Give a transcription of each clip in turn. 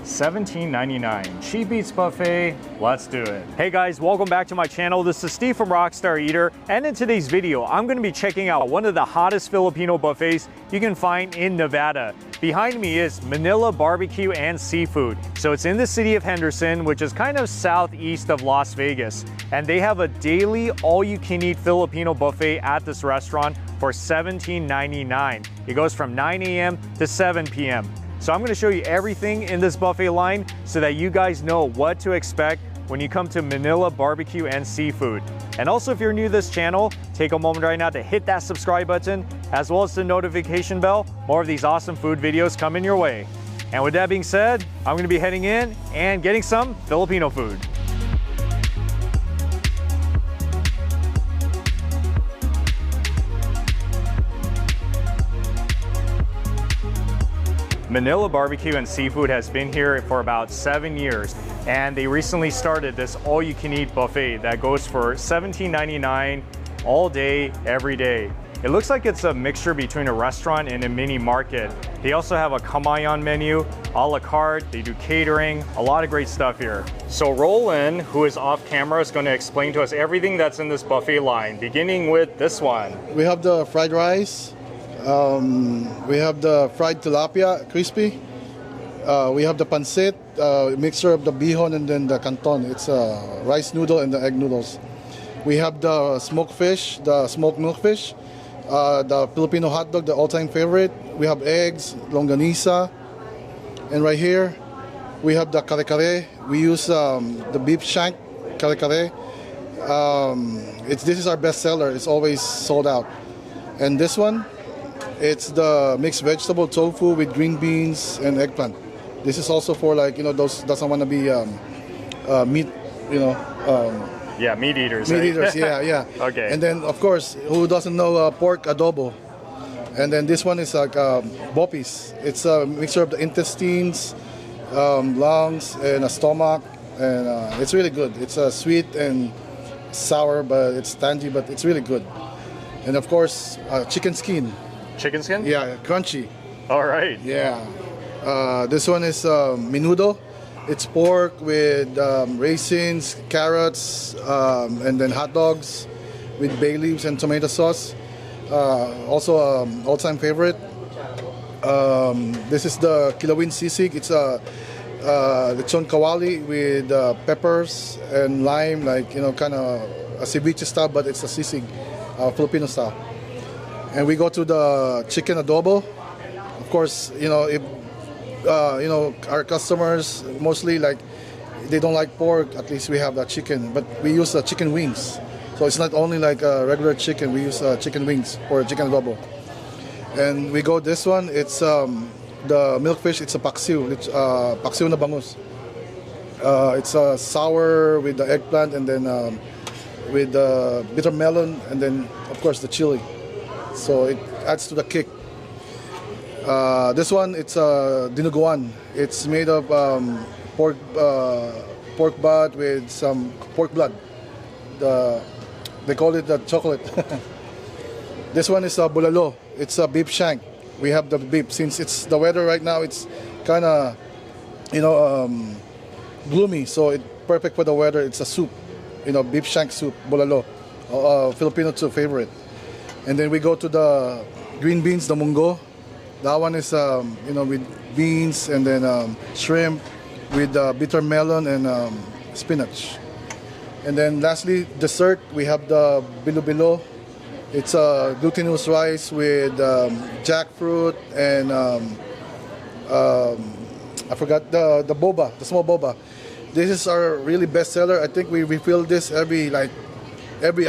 $17.99. Cheap Eats Buffet, let's do it. Hey guys, welcome back to my channel. This is Steve from Rockstar Eater, and in today's video, I'm gonna be checking out one of the hottest Filipino buffets you can find in Nevada. Behind me is Manila BBQ and Seafood. So it's in the city of Henderson, which is kind of southeast of Las Vegas. And they have a daily all-you-can-eat Filipino buffet at this restaurant for $17.99. It goes from 9 a.m. to 7 p.m. So I'm gonna show you everything in this buffet line so that you guys know what to expect when you come to Manila BBQ and Seafood. And also, if you're new to this channel, take a moment right now to hit that subscribe button, as well as the notification bell. More of these awesome food videos coming your way. And with that being said, I'm gonna be heading in and getting some Filipino food. Manila BBQ and Seafood has been here for about 7 years, and they recently started this all-you-can-eat buffet that goes for $17.99 all day, every day. It looks like it's a mixture between a restaurant and a mini market. They also have a kamayan menu, a la carte, they do catering, a lot of great stuff here. So Roland, who is off camera, is going to explain to us everything that's in this buffet line, beginning with this one. We have the fried rice. We have the fried tilapia, crispy. We have the pancit, mixture of the bihon and then the canton. It's a rice noodle and the egg noodles. We have the smoked fish, the smoked milkfish, the Filipino hot dog, the all-time favorite. We have eggs, longanisa. And right here, we have the kare-kare. We use the beef shank kare-kare. This is our best seller. It's always sold out. And this one, it's the mixed vegetable tofu with green beans and eggplant. This is also for, like, you know, those doesn't want to be meat, you know. Yeah, meat eaters. Meat right? eaters, yeah. Okay. And then, of course, who doesn't know pork adobo? And then this one is like bopis. It's a mixture of the intestines, lungs, and a stomach, and it's really good. It's sweet and sour, but it's tangy, but it's really good. And of course, chicken skin. Chicken skin? Yeah, crunchy. All right. Yeah. This one is menudo. It's pork with raisins, carrots, and then hot dogs with bay leaves and tomato sauce. Also, all-time favorite. This is the kilawin sisig. It's lechon kawali with peppers and lime, like, you know, kind of a ceviche style, but it's a sisig, Filipino style. And we go to the chicken adobo. Of course, you know, if you know, our customers mostly, like, they don't like pork, at least we have that chicken, but we use chicken wings. So it's not only like regular chicken, we use chicken wings for chicken adobo. And we go this one, it's the milkfish, it's a paksiw. It's paksiw na bangus. It's sour with the eggplant, and then with the bitter melon, and then of course the chili. So it adds to the kick. This one, it's diniguan. It's made of pork butt with some pork blood. They call it the chocolate. This one is bulalo. It's a beef shank. We have the beef. Since it's the weather right now, it's kind of, you know, gloomy. So it's perfect for the weather. It's a soup, you know, beef shank soup, bulalo. Filipino favorite. And then we go to the green beans, the munggo. That one is, you know, with beans and then shrimp with bitter melon and spinach. And then lastly, dessert, we have the bilo-bilo. It's a glutinous rice with jackfruit and I forgot the boba, the small boba. This is our really best seller. I think we refill this every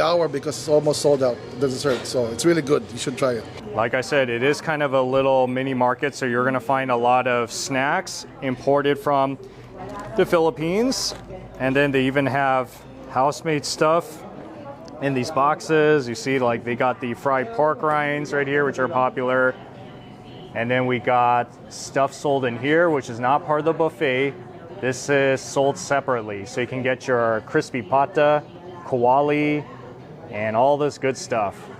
hour because it's almost sold out, the dessert. So it's really good. You should try it. Like I said, it is kind of a little mini market, so you're gonna find a lot of snacks imported from the Philippines. And then they even have house-made stuff in these boxes. You see, like, they got the fried pork rinds right here, which are popular. And then we got stuff sold in here, which is not part of the buffet. This is sold separately. So you can get your crispy pata, kawali, and all this good stuff.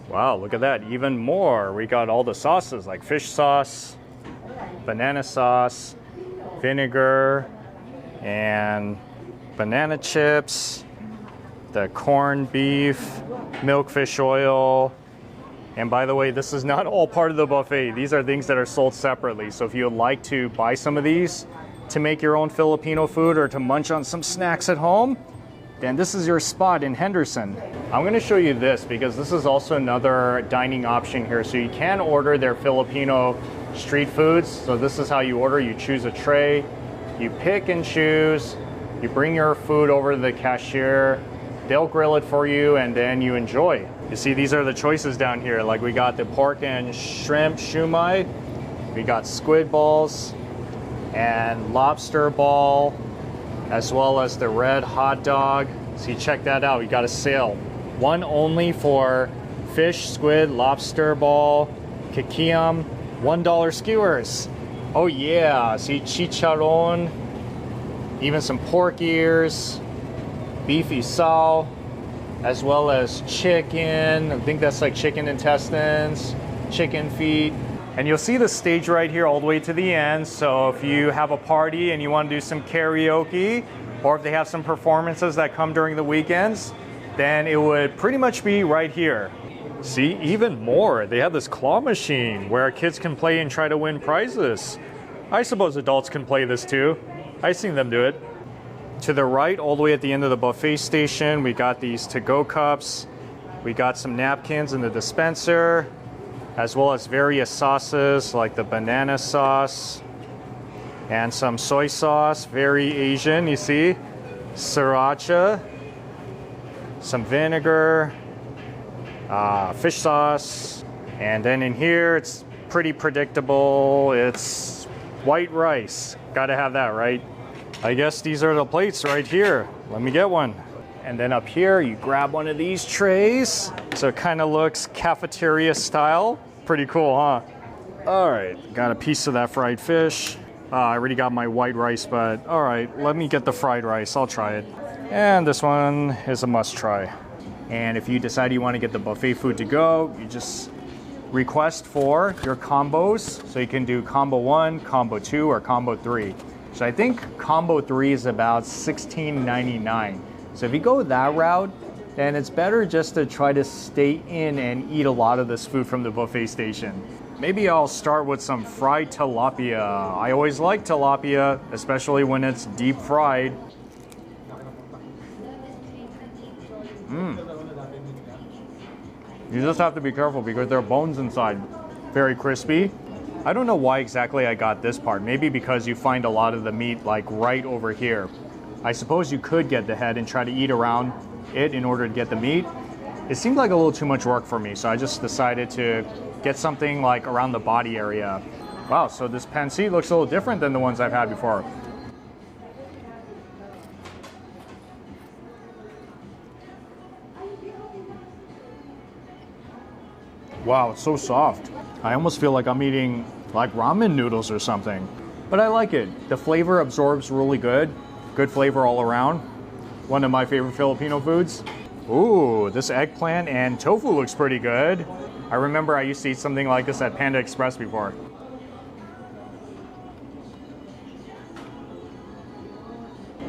Wow, look at that, even more. We got all the sauces like fish sauce, banana sauce, vinegar, and banana chips, the corned beef, milk fish oil. And by the way, this is not all part of the buffet. These are things that are sold separately. So if you would like to buy some of these to make your own Filipino food or to munch on some snacks at home, then this is your spot in Henderson. I'm gonna show you this because this is also another dining option here. So you can order their Filipino street foods. So this is how you order. You choose a tray, you pick and choose, you bring your food over to the cashier, they'll grill it for you, and then you enjoy. You see, these are the choices down here. Like we got the pork and shrimp shumai, we got squid balls and lobster ball, as well as the red hot dog. See, check that out, we got a sale. One only for fish, squid, lobster ball, kikiam, $1 skewers. Oh yeah, see, chicharron, even some pork ears, beef isaw, as well as chicken. I think that's like chicken intestines, chicken feet. And you'll see the stage right here all the way to the end. So if you have a party and you want to do some karaoke, or if they have some performances that come during the weekends, then it would pretty much be right here. See, even more, they have this claw machine where kids can play and try to win prizes. I suppose adults can play this too. I've seen them do it. To the right, all the way at the end of the buffet station, we got these to-go cups. We got some napkins in the dispenser, as well as various sauces like the banana sauce and some soy sauce, very Asian, you see. Sriracha, some vinegar, fish sauce, and then in here, it's pretty predictable. It's white rice. Gotta have that, right? I guess these are the plates right here. Let me get one. And then up here, you grab one of these trays. So it kind of looks cafeteria style. Pretty cool, huh? All right, got a piece of that fried fish. I already got my white rice, but all right, let me get the fried rice. I'll try it. And this one is a must try. And if you decide you want to get the buffet food to go, you just request for your combos. So you can do combo 1, combo 2, or combo 3. So I think combo 3 is about $16.99. So if you go that route, then it's better just to try to stay in and eat a lot of this food from the buffet station. Maybe I'll start with some fried tilapia. I always like tilapia, especially when it's deep fried. You just have to be careful because there are bones inside. Very crispy. I don't know why exactly I got this part. Maybe because you find a lot of the meat like right over here. I suppose you could get the head and try to eat around it in order to get the meat. It seemed like a little too much work for me, so I just decided to get something like around the body area. Wow, so this pancit looks a little different than the ones I've had before. Wow, it's so soft. I almost feel like I'm eating like ramen noodles or something. But I like it. The flavor absorbs really good. Good flavor all around. One of my favorite Filipino foods. Ooh, this eggplant and tofu looks pretty good. I remember I used to eat something like this at Panda Express before.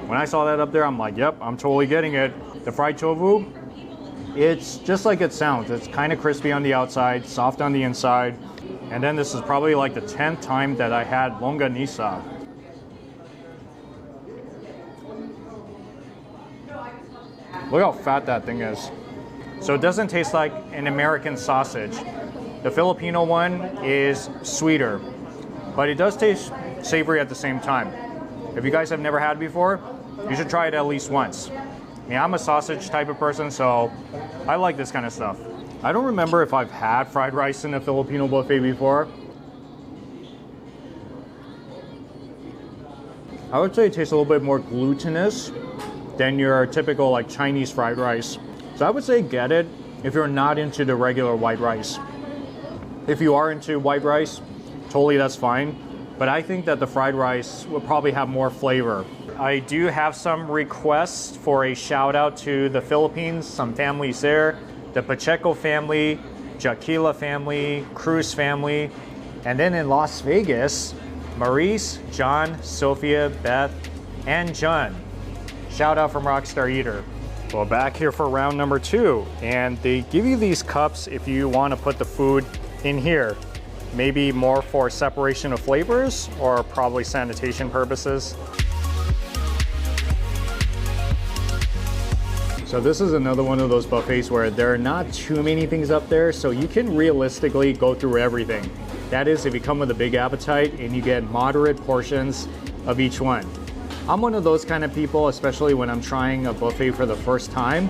When I saw that up there, I'm like, yep, I'm totally getting it. The fried tofu, it's just like it sounds. It's kind of crispy on the outside, soft on the inside. And then this is probably like the 10th time that I had longanisa. Look how fat that thing is. So it doesn't taste like an American sausage. The Filipino one is sweeter, but it does taste savory at the same time. If you guys have never had it before, you should try it at least once. I mean, I'm a sausage type of person, so I like this kind of stuff. I don't remember if I've had fried rice in a Filipino buffet before. I would say it tastes a little bit more glutinous than your typical like Chinese fried rice. So I would say get it if you're not into the regular white rice. If you are into white rice, totally that's fine. But I think that the fried rice will probably have more flavor. I do have some requests for a shout out to the Philippines, some families there. The Pacheco family, Jaquila family, Cruz family. And then in Las Vegas, Maurice, John, Sophia, Beth, and John. Shout out from Rockstar Eater. Well, back here for round number 2, and they give you these cups if you want to put the food in here. Maybe more for separation of flavors or probably sanitation purposes. So this is another one of those buffets where there are not too many things up there, so you can realistically go through everything. That is, if you come with a big appetite and you get moderate portions of each one. I'm one of those kind of people, especially when I'm trying a buffet for the first time,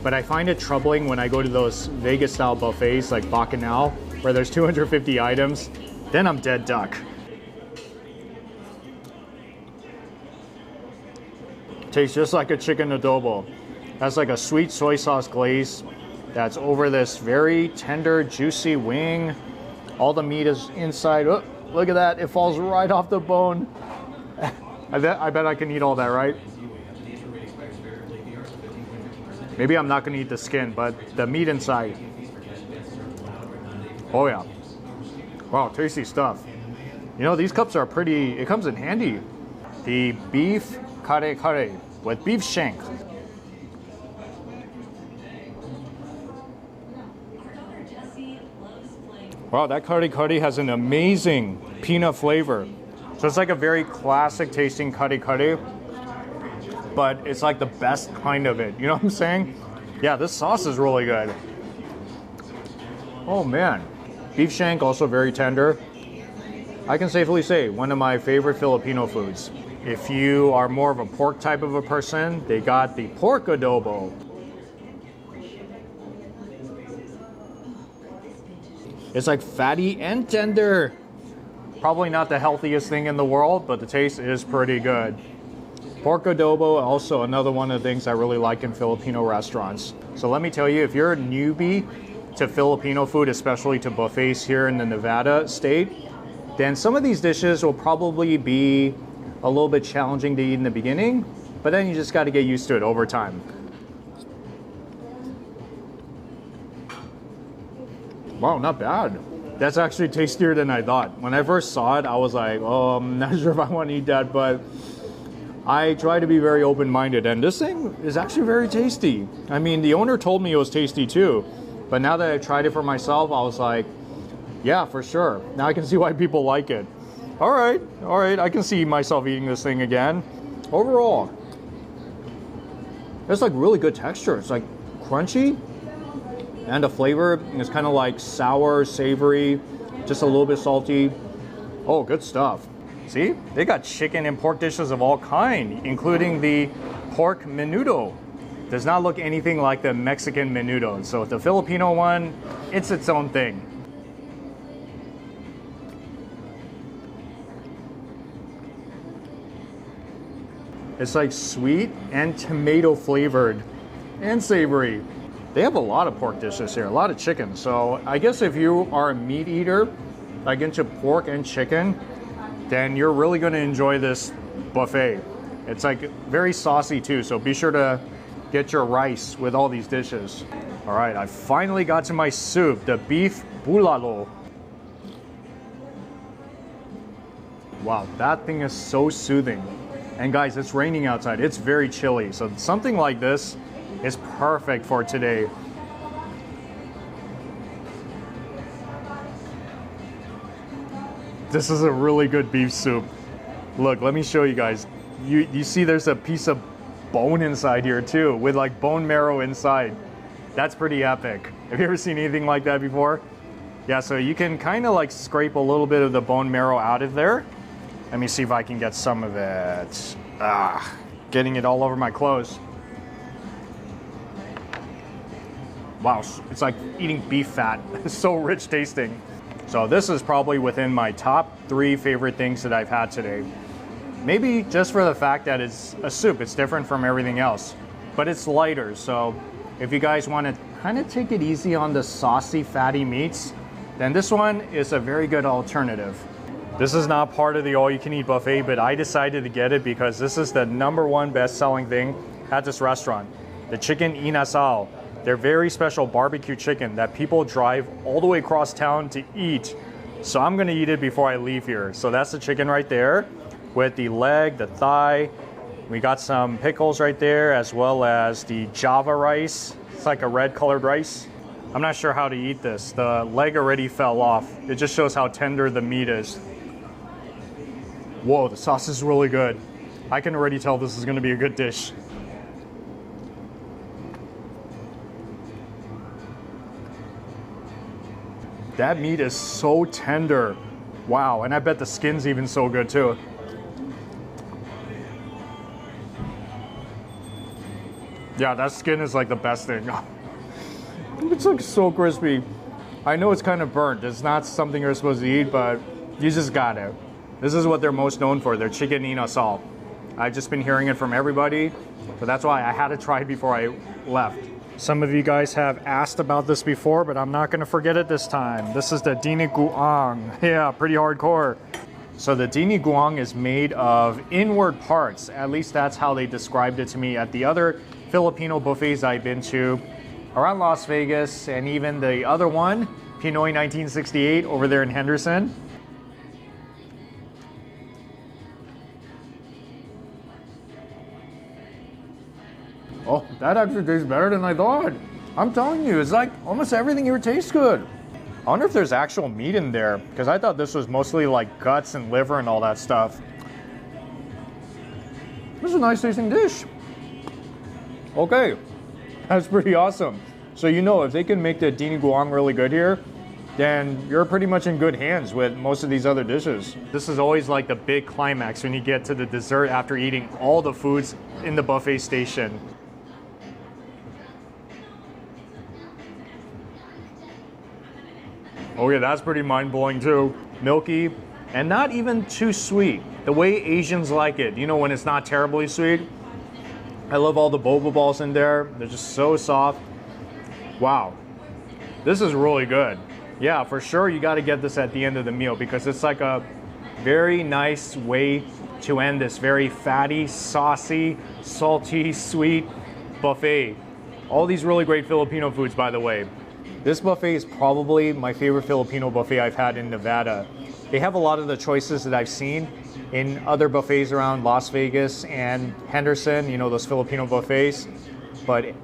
but I find it troubling when I go to those Vegas style buffets like Bacchanal, where there's 250 items, then I'm dead duck. Tastes just like a chicken adobo. That's like a sweet soy sauce glaze that's over this very tender, juicy wing. All the meat is inside. Oh, look at that, it falls right off the bone. I bet I can eat all that, right? Maybe I'm not gonna eat the skin, but the meat inside. Oh yeah. Wow, tasty stuff. You know, these cups are pretty, it comes in handy. The beef kare-kare with beef shank. Wow, that kare-kare has an amazing peanut flavor. So it's like a very classic tasting kare-kare, but it's like the best kind of it. You know what I'm saying? Yeah, this sauce is really good. Oh man. Beef shank, also very tender. I can safely say one of my favorite Filipino foods. If you are more of a pork type of a person, they got the pork adobo. It's like fatty and tender. Probably not the healthiest thing in the world, but the taste is pretty good. Pork adobo, also another one of the things I really like in Filipino restaurants. So let me tell you, if you're a newbie to Filipino food, especially to buffets here in the Nevada state, then some of these dishes will probably be a little bit challenging to eat in the beginning, but then you just got to get used to it over time. Wow, not bad. That's actually tastier than I thought. When I first saw it, I was like, oh, I'm not sure if I want to eat that, but I try to be very open-minded, and this thing is actually very tasty. I mean, the owner told me it was tasty too, but now that I tried it for myself, I was like, yeah, for sure. Now I can see why people like it. All right, I can see myself eating this thing again. Overall, it's like really good texture. It's like crunchy, and the flavor is kind of like sour, savory, just a little bit salty. Oh, good stuff. See, they got chicken and pork dishes of all kind, including the pork menudo. Does not look anything like the Mexican menudo. So the Filipino one, it's its own thing. It's like sweet and tomato flavored and savory. They have a lot of pork dishes here, a lot of chicken. So I guess if you are a meat eater, like into pork and chicken, then you're really going to enjoy this buffet. It's like very saucy too, so be sure to get your rice with all these dishes. All right, I finally got to my soup, the beef bulalo. Wow, that thing is so soothing. And guys, it's raining outside. It's very chilly, so something like this is perfect for today. This is a really good beef soup. Look, let me show you guys. You see there's a piece of bone inside here too, with like bone marrow inside. That's pretty epic. Have you ever seen anything like that before? Yeah, so you can kind of like scrape a little bit of the bone marrow out of there. Let me see if I can get some of it. Getting it all over my clothes. Wow, it's like eating beef fat. It's so rich tasting. So this is probably within my top 3 favorite things that I've had today. Maybe just for the fact that it's a soup, it's different from everything else, but it's lighter. So if you guys want to kind of take it easy on the saucy, fatty meats, then this one is a very good alternative. This is not part of the all-you-can-eat buffet, but I decided to get it because this is the #1 best-selling thing at this restaurant. The chicken inasal. They're very special barbecue chicken that people drive all the way across town to eat. So I'm gonna eat it before I leave here. So that's the chicken right there with the leg, the thigh. We got some pickles right there, as well as the Java rice. It's like a red colored rice. I'm not sure how to eat this. The leg already fell off. It just shows how tender the meat is. Whoa, the sauce is really good. I can already tell this is gonna be a good dish. That meat is so tender. Wow, and I bet the skin's even so good too. Yeah, that skin is like the best thing. It's like so crispy. I know it's kind of burnt. It's not something you're supposed to eat, but you just got it. This is what they're most known for, their chicken inasal. I've just been hearing it from everybody, so that's why I had to try it before I left. Some of you guys have asked about this before, but I'm not gonna forget it this time. This is the diniguan. Yeah, pretty hardcore. So the diniguan is made of inward parts. At least that's how they described it to me at the other Filipino buffets I've been to around Las Vegas, and even the other one, Pinoy 1968 over there in Henderson. Oh, that actually tastes better than I thought. I'm telling you, it's like almost everything here tastes good. I wonder if there's actual meat in there, because I thought this was mostly like guts and liver and all that stuff. This is a nice tasting dish. Okay, that's pretty awesome. So you know, if they can make the diniguan really good here, then you're pretty much in good hands with most of these other dishes. This is always like the big climax when you get to the dessert after eating all the foods in the buffet station. Okay, that's pretty mind-blowing too. Milky and not even too sweet. The way Asians like it, you know, when it's not terribly sweet. I love all the boba balls in there. They're just so soft. Wow, this is really good. Yeah, for sure you got to get this at the end of the meal, because it's like a very nice way to end this very fatty, saucy, salty, sweet buffet. All these really great Filipino foods, by the way. This buffet is probably my favorite Filipino buffet I've had in Nevada. They have a lot of the choices that I've seen in other buffets around Las Vegas and Henderson, you know, those Filipino buffets. But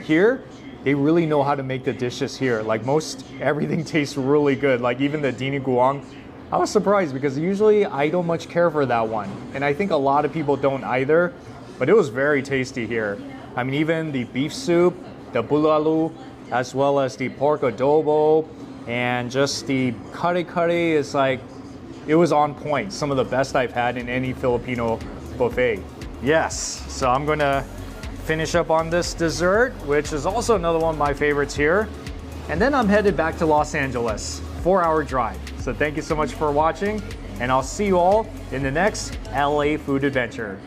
here, they really know how to make the dishes here. Like most, everything tastes really good. Like even the diniguan, I was surprised because usually I don't much care for that one. And I think a lot of people don't either, but it was very tasty here. I mean, even the beef soup, the bulalo, as well as the pork adobo, and just the kare-kare is like, it was on point. Some of the best I've had in any Filipino buffet. Yes, so I'm gonna finish up on this dessert, which is also another one of my favorites here. And then I'm headed back to Los Angeles, 4-hour drive. So thank you so much for watching, and I'll see you all in the next LA food adventure.